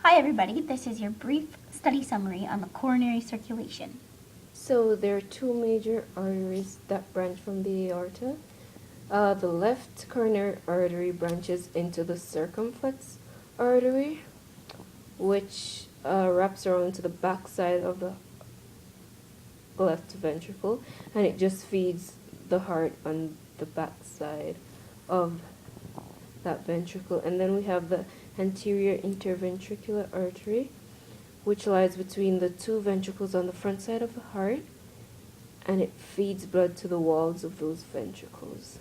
Hi everybody, this is your brief study summary on the coronary circulation. So there are two major arteries that branch from the aorta. The left coronary artery branches into the circumflex artery, which wraps around to the back side of the left ventricle, and it just feeds the heart on the back side of that ventricle. And then we have the anterior interventricular artery, which lies between the two ventricles on the front side of the heart, and it feeds blood to the walls of those ventricles.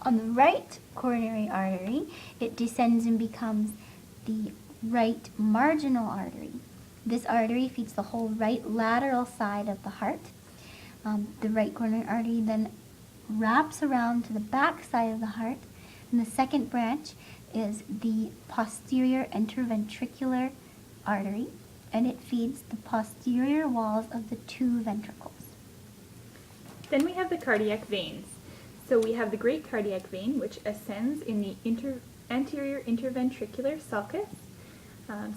On the right coronary artery, it descends and becomes the right marginal artery. This artery feeds the whole right lateral side of the heart. The right coronary artery then wraps around to the back side of the heart, and the second branch is the posterior interventricular artery, and it feeds the posterior walls of the two ventricles. Then we have the cardiac veins. So we have the great cardiac vein, which ascends in the anterior interventricular sulcus.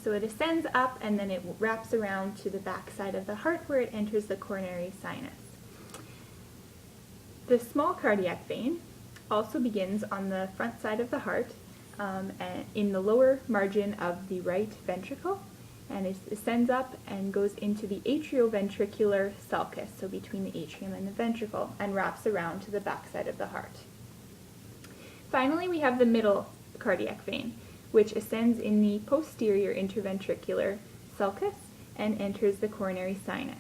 So it ascends up and then it wraps around to the back side of the heart where it enters the coronary sinus. The small cardiac vein also begins on the front side of the heart and in the lower margin of the right ventricle, and it ascends up and goes into the atrioventricular sulcus, so between the atrium and the ventricle, and wraps around to the backside of the heart. Finally, we have the middle cardiac vein, which ascends in the posterior interventricular sulcus and enters the coronary sinus.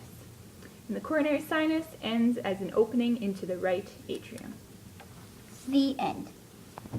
And the coronary sinus ends as an opening into the right atrium. The end.